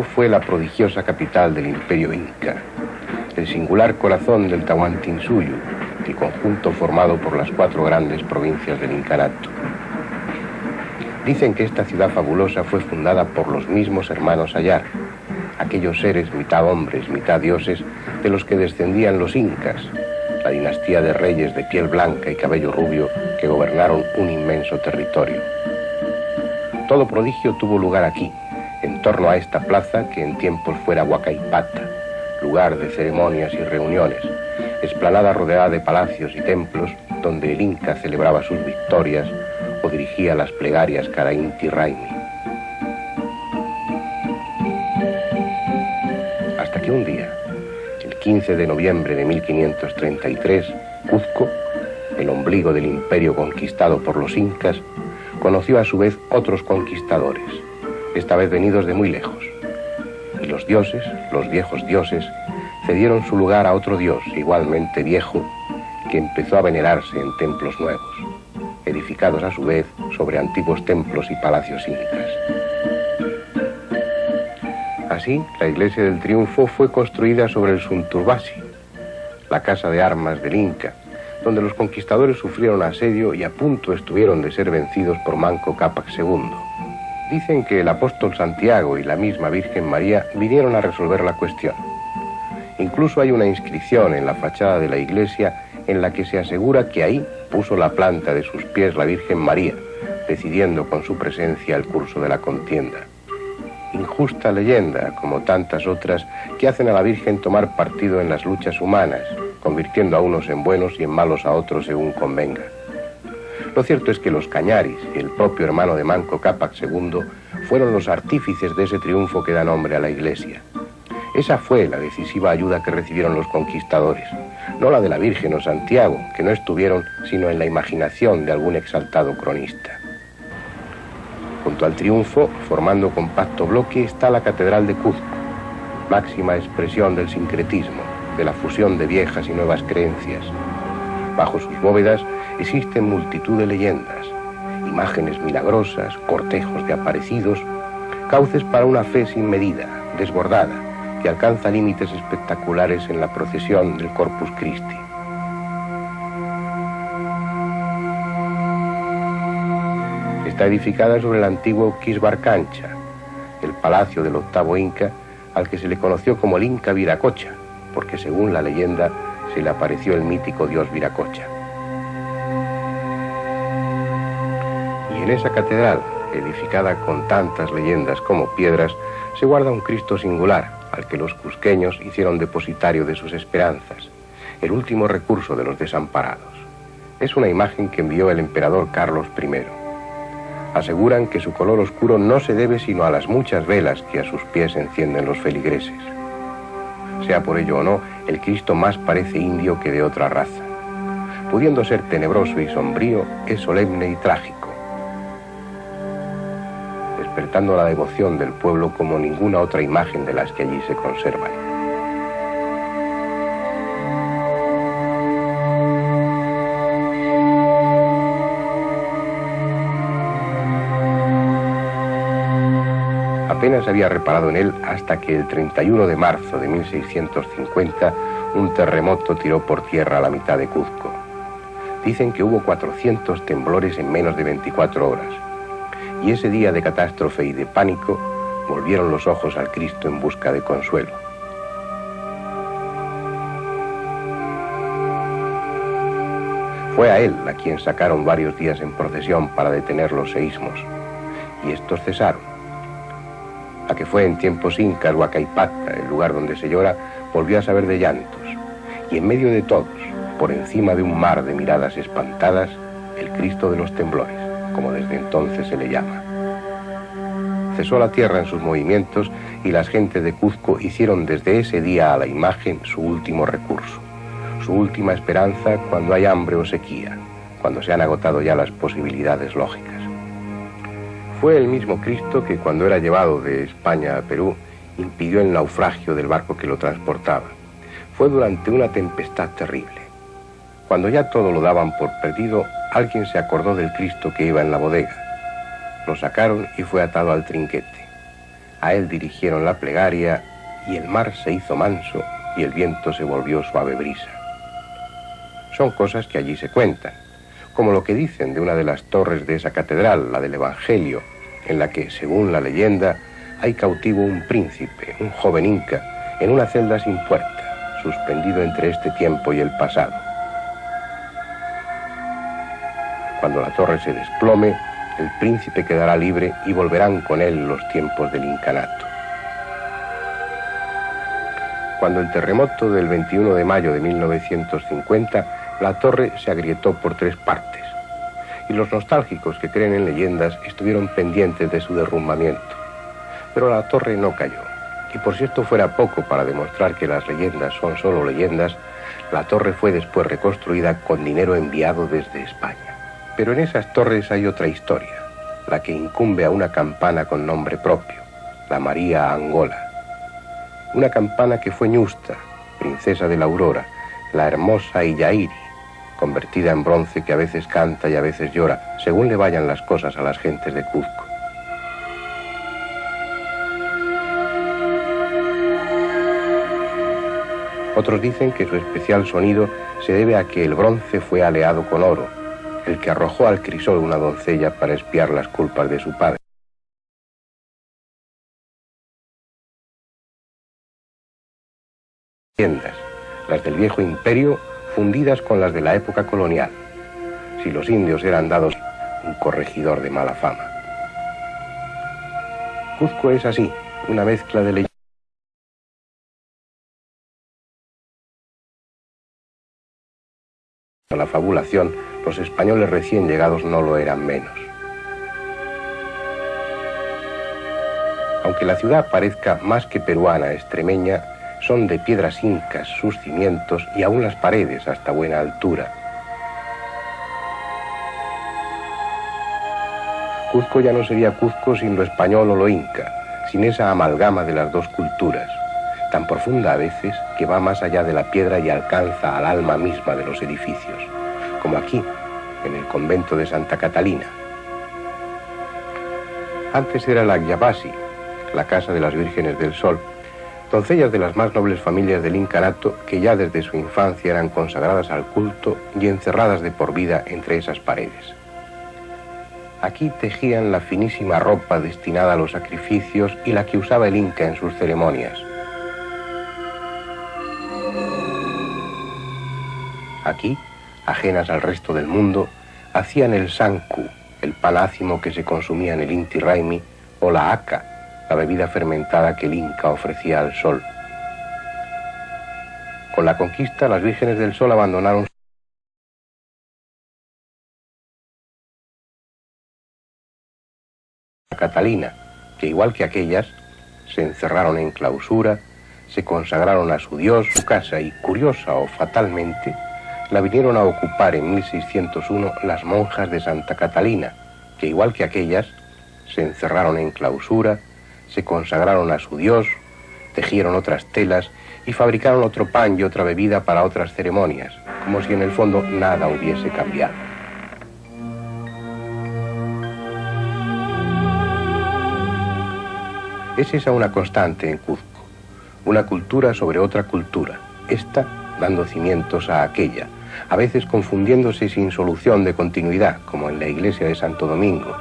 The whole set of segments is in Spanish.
Cusco fue la prodigiosa capital del imperio inca, el singular corazón del Tahuantinsuyo, el conjunto formado por las 4 grandes provincias del incanato. Dicen que esta ciudad fabulosa fue fundada por los mismos hermanos Ayar, aquellos seres mitad hombres, mitad dioses, de los que descendían los incas, la dinastía de reyes de piel blanca y cabello rubio que gobernaron un inmenso territorio. Todo prodigio tuvo lugar aquí, en torno a esta plaza que en tiempos fuera Huacaipata, lugar de ceremonias y reuniones, explanada rodeada de palacios y templos donde el Inca celebraba sus victorias o dirigía las plegarias cara Inti Raymi. Hasta que un día, el 15 de noviembre de 1533, Cuzco, el ombligo del imperio conquistado por los incas, conoció a su vez otros conquistadores, esta vez venidos de muy lejos. Y los dioses, los viejos dioses, cedieron su lugar a otro dios igualmente viejo que empezó a venerarse en templos nuevos, edificados a su vez sobre antiguos templos y palacios incas. Así, la iglesia del Triunfo fue construida sobre el Sunturbasi, la casa de armas del Inca, donde los conquistadores sufrieron asedio y a punto estuvieron de ser vencidos por Manco Cápac II. Dicen que el apóstol Santiago y la misma Virgen María vinieron a resolver la cuestión. Incluso hay una inscripción en la fachada de la iglesia en la que se asegura que ahí puso la planta de sus pies la Virgen María, decidiendo con su presencia el curso de la contienda. Injusta leyenda, como tantas otras, que hacen a la Virgen tomar partido en las luchas humanas, convirtiendo a unos en buenos y en malos a otros según convenga. Lo cierto es que los Cañaris y el propio hermano de Manco Cápac II fueron los artífices de ese triunfo que da nombre a la iglesia. Esa fue la decisiva ayuda que recibieron los conquistadores, no la de la Virgen o Santiago, que no estuvieron sino en la imaginación de algún exaltado cronista. Junto al triunfo, formando compacto bloque, está la Catedral de Cuzco, máxima expresión del sincretismo, de la fusión de viejas y nuevas creencias. Bajo sus bóvedas existen multitud de leyendas, imágenes milagrosas, cortejos de aparecidos, cauces para una fe sin medida, desbordada, que alcanza límites espectaculares en la procesión del Corpus Christi. Está edificada sobre el antiguo Quisbarcancha, el palacio del octavo Inca, al que se le conoció como el Inca Viracocha, porque según la leyenda se le apareció el mítico dios Viracocha. Y en esa catedral, edificada con tantas leyendas como piedras, se guarda un Cristo singular, al que los cusqueños hicieron depositario de sus esperanzas, el último recurso de los desamparados. Es una imagen que envió el emperador Carlos I. Aseguran que su color oscuro no se debe sino a las muchas velas que a sus pies encienden los feligreses. Sea por ello o no, el Cristo más parece indio que de otra raza. Pudiendo ser tenebroso y sombrío, es solemne y trágico, despertando la devoción del pueblo como ninguna otra imagen de las que allí se conservan. Apenas había reparado en él hasta que el 31 de marzo de 1650 un terremoto tiró por tierra la mitad de Cuzco. Dicen que hubo 400 temblores en menos de 24 horas. Y ese día de catástrofe y de pánico volvieron los ojos al Cristo en busca de consuelo. Fue a él a quien sacaron varios días en procesión para detener los seísmos, y estos cesaron. A que fue en tiempos incas Huacaipata, el lugar donde se llora, volvió a saber de llantos, y en medio de todos, por encima de un mar de miradas espantadas, el Cristo de los temblores, como desde entonces se le llama. Cesó la tierra en sus movimientos y las gentes de Cuzco hicieron desde ese día a la imagen su último recurso, su última esperanza cuando hay hambre o sequía, cuando se han agotado ya las posibilidades lógicas. Fue el mismo Cristo que cuando era llevado de España a Perú impidió el naufragio del barco que lo transportaba. Fue durante una tempestad terrible. Cuando ya todo lo daban por perdido, alguien se acordó del Cristo que iba en la bodega. Lo sacaron y fue atado al trinquete. A él dirigieron la plegaria y el mar se hizo manso y el viento se volvió suave brisa. Son cosas que allí se cuentan, como lo que dicen de una de las torres de esa catedral, la del Evangelio, en la que, según la leyenda, hay cautivo un príncipe, un joven inca, en una celda sin puerta, suspendido entre este tiempo y el pasado. Cuando la torre se desplome, el príncipe quedará libre y volverán con él los tiempos del incanato. Cuando el terremoto del 21 de mayo de 1950, la torre se agrietó por 3 partes, y los nostálgicos que creen en leyendas estuvieron pendientes de su derrumbamiento. Pero la torre no cayó, y por si esto fuera poco para demostrar que las leyendas son solo leyendas, la torre fue después reconstruida con dinero enviado desde España. Pero en esas torres hay otra historia, la que incumbe a una campana con nombre propio, la María Angola. Una campana que fue Ñusta, princesa de la Aurora, la hermosa Illairi, convertida en bronce que a veces canta y a veces llora, según le vayan las cosas a las gentes de Cuzco. Otros dicen que su especial sonido se debe a que el bronce fue aleado con oro, el que arrojó al crisol una doncella para expiar las culpas de su padre. Leyendas, las del viejo imperio fundidas con las de la época colonial. Si los indios eran dados un corregidor de mala fama. Cuzco es así, una mezcla de leyendas. La fabulación, los españoles recién llegados no lo eran menos. Aunque la ciudad parezca más que peruana, extremeña, son de piedras incas sus cimientos y aún las paredes hasta buena altura. Cuzco ya no sería Cuzco sin lo español o lo inca, sin esa amalgama de las dos culturas, tan profunda a veces que va más allá de la piedra y alcanza al alma misma de los edificios, como aquí, en el convento de Santa Catalina. Antes era la Agyapasi, la casa de las Vírgenes del Sol, doncellas de las más nobles familias del incanato que ya desde su infancia eran consagradas al culto y encerradas de por vida entre esas paredes. Aquí tejían la finísima ropa destinada a los sacrificios y la que usaba el inca en sus ceremonias. Aquí, ajenas al resto del mundo, hacían el sanku, el palácimo que se consumía en el Inti Raymi, o la aca, la bebida fermentada que el Inca ofrecía al sol. Con la conquista, las Vírgenes del Sol abandonaron Catalina, que igual que aquellas, se encerraron en clausura, se consagraron a su dios, su casa, y curiosa o fatalmente, la vinieron a ocupar en 1601 las monjas de Santa Catalina, que igual que aquellas, se encerraron en clausura, se consagraron a su dios, tejieron otras telas y fabricaron otro pan y otra bebida para otras ceremonias, como si en el fondo nada hubiese cambiado. Es esa una constante en Cuzco, una cultura sobre otra cultura, esta dando cimientos a aquella, a veces confundiéndose sin solución de continuidad, como en la iglesia de Santo Domingo,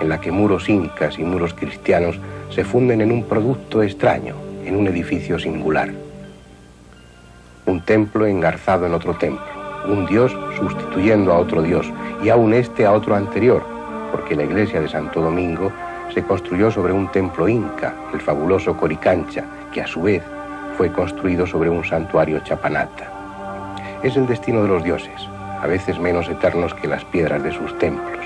en la que muros incas y muros cristianos se funden en un producto extraño, en un edificio singular. Un templo engarzado en otro templo, un dios sustituyendo a otro dios, y aún este a otro anterior, porque la iglesia de Santo Domingo se construyó sobre un templo inca, el fabuloso Coricancha, que a su vez fue construido sobre un santuario chapanata. Es el destino de los dioses, a veces menos eternos que las piedras de sus templos.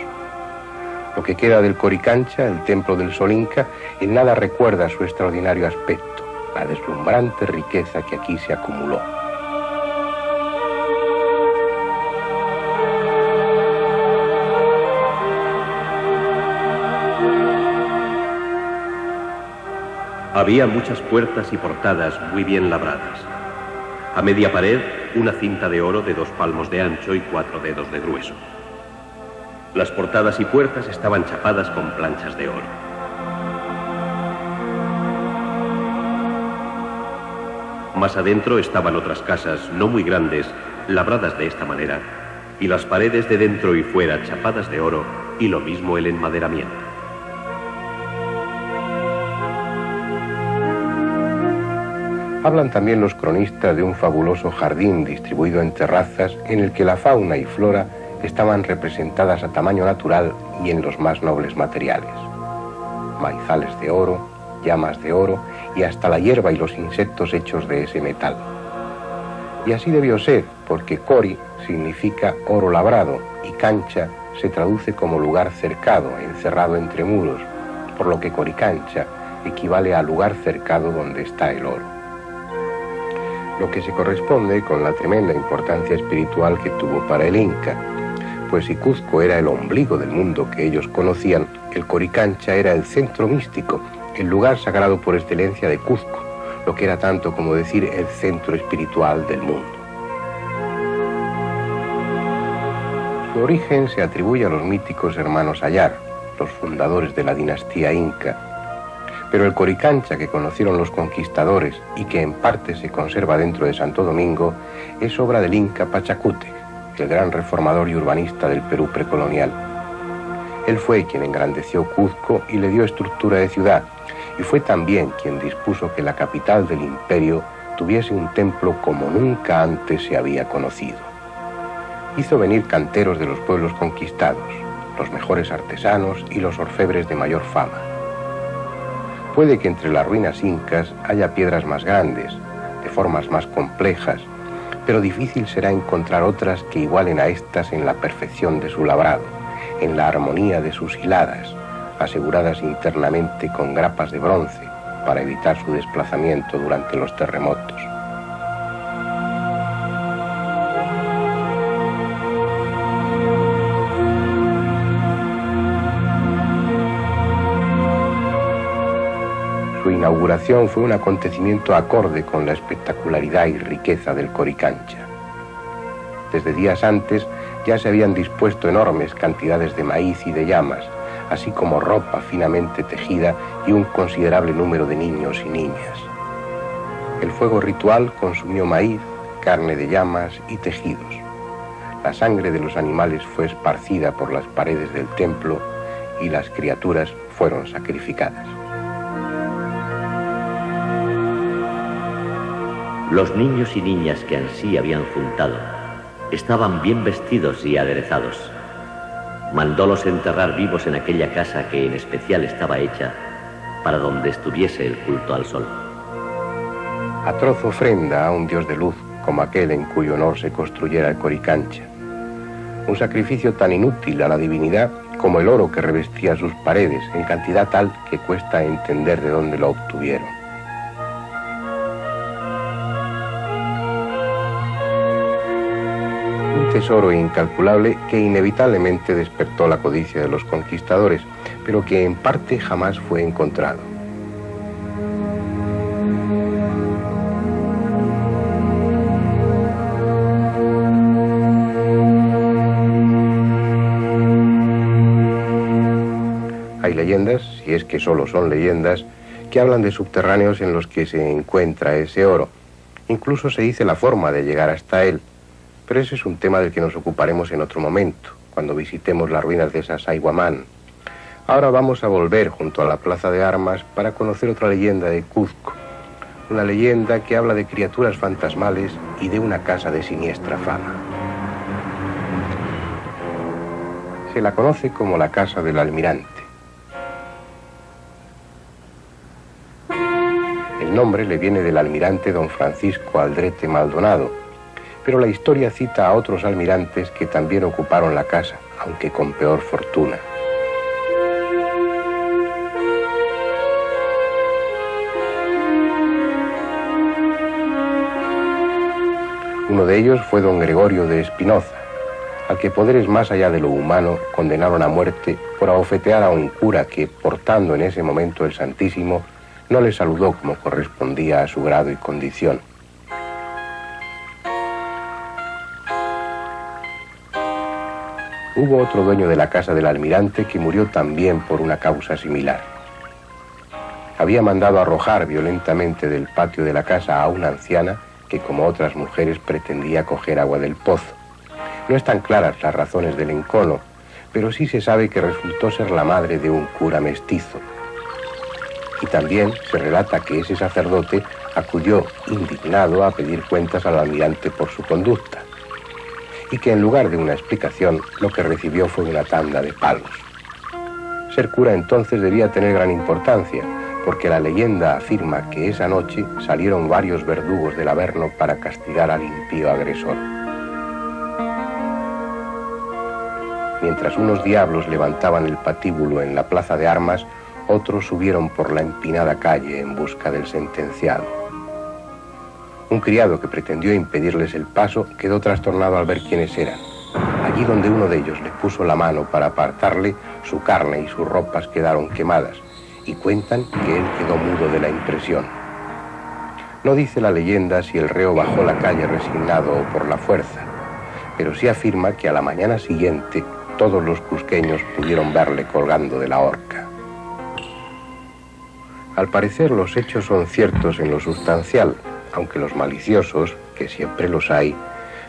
Lo que queda del Coricancha, el templo del Sol Inca, en nada recuerda su extraordinario aspecto, la deslumbrante riqueza que aquí se acumuló. Había muchas puertas y portadas muy bien labradas. A media pared, una cinta de oro de 2 palmos de ancho y 4 dedos de grueso. Las portadas y puertas estaban chapadas con planchas de oro. Más adentro estaban otras casas, no muy grandes, labradas de esta manera, y las paredes de dentro y fuera chapadas de oro, y lo mismo el enmaderamiento. Hablan también los cronistas de un fabuloso jardín distribuido en terrazas en el que la fauna y flora estaban representadas a tamaño natural y en los más nobles materiales. Maizales de oro, llamas de oro y hasta la hierba y los insectos hechos de ese metal. Y así debió ser, porque cori significa oro labrado y cancha se traduce como lugar cercado, encerrado entre muros, por lo que coricancha equivale a lugar cercado donde está el oro. Lo que se corresponde con la tremenda importancia espiritual que tuvo para el Inca, pues si Cuzco era el ombligo del mundo que ellos conocían, el Coricancha era el centro místico, el lugar sagrado por excelencia de Cuzco, lo que era tanto como decir el centro espiritual del mundo. Su origen se atribuye a los míticos hermanos Ayar, los fundadores de la dinastía Inca, pero el Coricancha que conocieron los conquistadores y que en parte se conserva dentro de Santo Domingo es obra del Inca Pachacútec, el gran reformador y urbanista del Perú precolonial. Él fue quien engrandeció Cuzco y le dio estructura de ciudad, y fue también quien dispuso que la capital del imperio tuviese un templo como nunca antes se había conocido. Hizo venir canteros de los pueblos conquistados, los mejores artesanos y los orfebres de mayor fama. Puede que entre las ruinas incas haya piedras más grandes, de formas más complejas, pero difícil será encontrar otras que igualen a estas en la perfección de su labrado, en la armonía de sus hiladas, aseguradas internamente con grapas de bronce para evitar su desplazamiento durante los terremotos. Su inauguración fue un acontecimiento acorde con la espectacularidad y riqueza del Coricancha. Desde días antes ya se habían dispuesto enormes cantidades de maíz y de llamas, así como ropa finamente tejida y un considerable número de niños y niñas. El fuego ritual consumió maíz, carne de llamas y tejidos. La sangre de los animales fue esparcida por las paredes del templo y las criaturas fueron sacrificadas. Los niños y niñas que ansí habían juntado estaban bien vestidos y aderezados. Mandólos enterrar vivos en aquella casa que en especial estaba hecha para donde estuviese el culto al sol. Atroz ofrenda a un dios de luz como aquel en cuyo honor se construyera el Coricancha. Un sacrificio tan inútil a la divinidad como el oro que revestía sus paredes, en cantidad tal que cuesta entender de dónde lo obtuvieron. Un tesoro incalculable que inevitablemente despertó la codicia de los conquistadores, pero que en parte jamás fue encontrado. Hay leyendas, si es que solo son leyendas, que hablan de subterráneos en los que se encuentra ese oro. Incluso se dice la forma de llegar hasta él. Pero ese es un tema del que nos ocuparemos en otro momento, cuando visitemos las ruinas de Sacsayhuamán. Ahora vamos a volver junto a la Plaza de Armas para conocer otra leyenda de Cuzco. Una leyenda que habla de criaturas fantasmales y de una casa de siniestra fama. Se la conoce como la Casa del Almirante. El nombre le viene del almirante don Francisco Aldrete Maldonado, pero la historia cita a otros almirantes que también ocuparon la casa, aunque con peor fortuna. Uno de ellos fue don Gregorio de Espinoza, al que poderes más allá de lo humano condenaron a muerte por abofetear a un cura que, portando en ese momento el Santísimo, no le saludó como correspondía a su grado y condición. Hubo otro dueño de la Casa del Almirante que murió también por una causa similar. había mandado arrojar violentamente del patio de la casa a una anciana que, como otras mujeres, pretendía coger agua del pozo. No están claras las razones del encono, pero sí se sabe que resultó ser la madre de un cura mestizo. Y también se relata que ese sacerdote acudió indignado a pedir cuentas al almirante por su conducta, y que en lugar de una explicación lo que recibió fue una tanda de palos. Ser cura entonces debía tener gran importancia, porque la leyenda afirma que esa noche salieron varios verdugos del Averno para castigar al impío agresor. Mientras unos diablos levantaban el patíbulo en la plaza de armas, otros subieron por la empinada calle en busca del sentenciado. Un criado que pretendió impedirles el paso quedó trastornado al ver quiénes eran. Allí donde uno de ellos le puso la mano para apartarle, su carne y sus ropas quedaron quemadas, y cuentan que él quedó mudo de la impresión. No dice la leyenda si el reo bajó la calle resignado o por la fuerza, pero sí afirma que a la mañana siguiente todos los cusqueños pudieron verle colgando de la horca. Al parecer los hechos son ciertos en lo sustancial, aunque los maliciosos, que siempre los hay,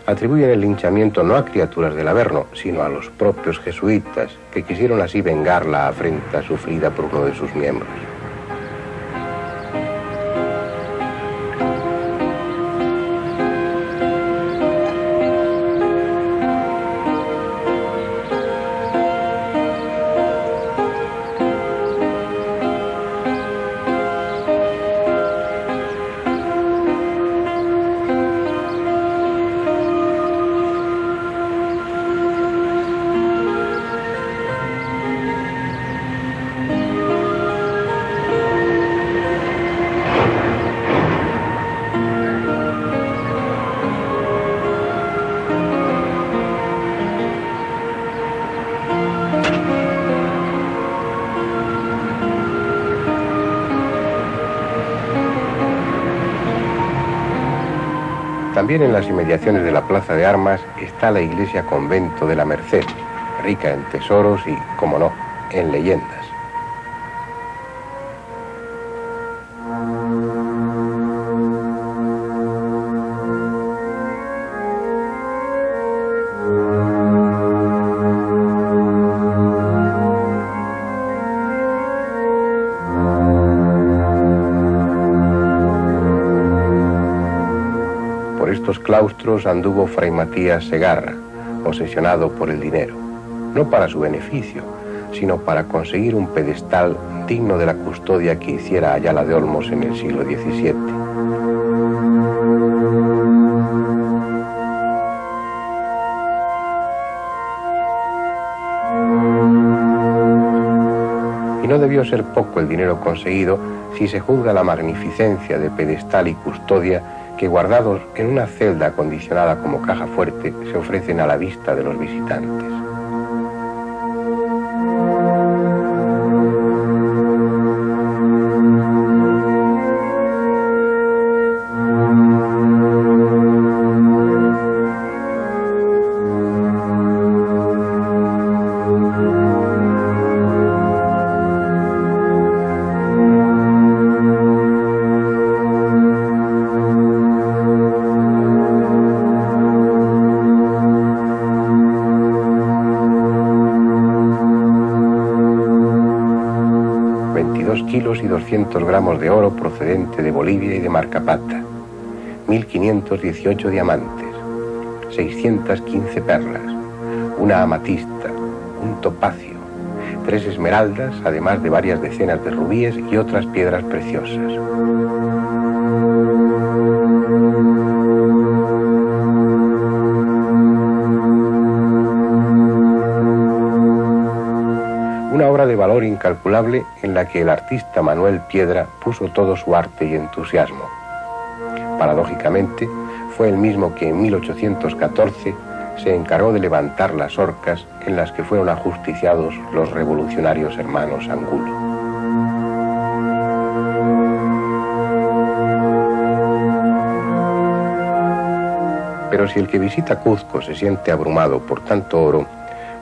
atribuyen el linchamiento no a criaturas del Averno, sino a los propios jesuitas, que quisieron así vengar la afrenta sufrida por uno de sus miembros. También en las inmediaciones de la Plaza de Armas está la iglesia convento de la Merced, rica en tesoros y, como no, en leyendas. Por estos claustros anduvo Fray Matías Segarra, obsesionado por el dinero, no para su beneficio, sino para conseguir un pedestal digno de la custodia que hiciera Ayala de Olmos en el siglo XVII. Y no debió ser poco el dinero conseguido si se juzga la magnificencia de pedestal y custodia que, guardados en una celda acondicionada como caja fuerte, se ofrecen a la vista de los visitantes. Kilos y 200 gramos de oro procedente de Bolivia y de Marcapata, 1.518 diamantes, 615 perlas, una amatista, un topacio, 3 esmeraldas, además de varias decenas de rubíes y otras piedras preciosas. Una obra de valor incalculable en la que el artista Manuel Piedra puso todo su arte y entusiasmo. Paradójicamente, fue el mismo que en 1814 se encargó de levantar las horcas en las que fueron ajusticiados los revolucionarios hermanos Angulo. Pero si el que visita Cuzco se siente abrumado por tanto oro,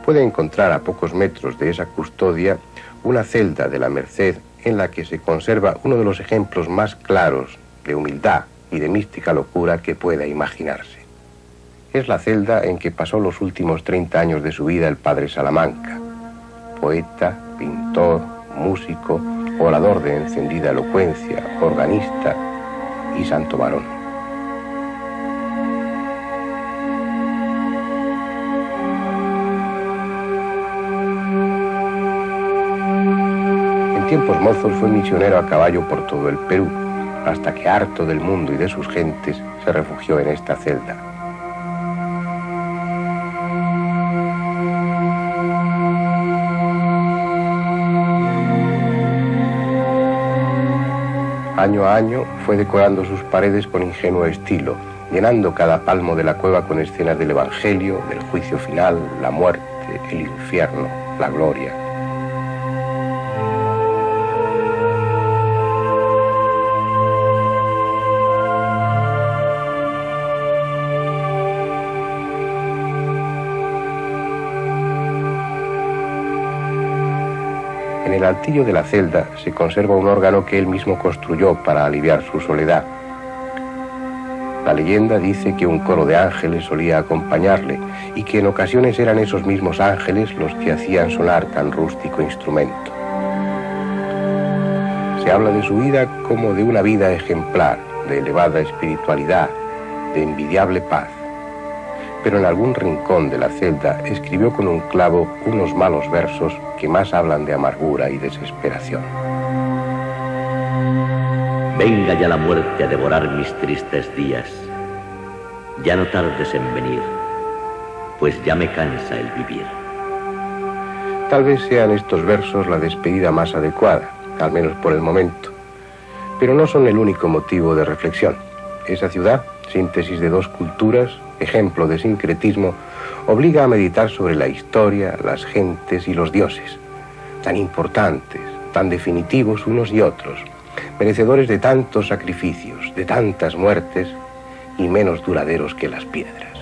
puede encontrar a pocos metros de esa custodia una celda de la Merced en la que se conserva uno de los ejemplos más claros de humildad y de mística locura que pueda imaginarse. Es la celda en que pasó los últimos 30 años de su vida el padre Salamanca, poeta, pintor, músico, orador de encendida elocuencia, organista y santo varón. En tiempos mozos fue misionero a caballo por todo el Perú, hasta que, harto del mundo y de sus gentes, se refugió en esta celda. Año a año fue decorando sus paredes con ingenuo estilo, llenando cada palmo de la cueva con escenas del Evangelio, del juicio final, la muerte, el infierno, la gloria. En el altillo de la celda se conserva un órgano que él mismo construyó para aliviar su soledad. La leyenda dice que un coro de ángeles solía acompañarle y que en ocasiones eran esos mismos ángeles los que hacían sonar tan rústico instrumento. Se habla de su vida como de una vida ejemplar, de elevada espiritualidad, de envidiable paz. Pero en algún rincón de la celda escribió con un clavo unos malos versos que más hablan de amargura y desesperación. Venga ya la muerte a devorar mis tristes días. Ya no tardes en venir, pues ya me cansa el vivir. Tal vez sean estos versos la despedida más adecuada, al menos por el momento. Pero no son el único motivo de reflexión. Esa ciudad, síntesis de dos culturas, ejemplo de sincretismo, obliga a meditar sobre la historia, las gentes y los dioses, tan importantes, tan definitivos unos y otros, merecedores de tantos sacrificios, de tantas muertes y menos duraderos que las piedras.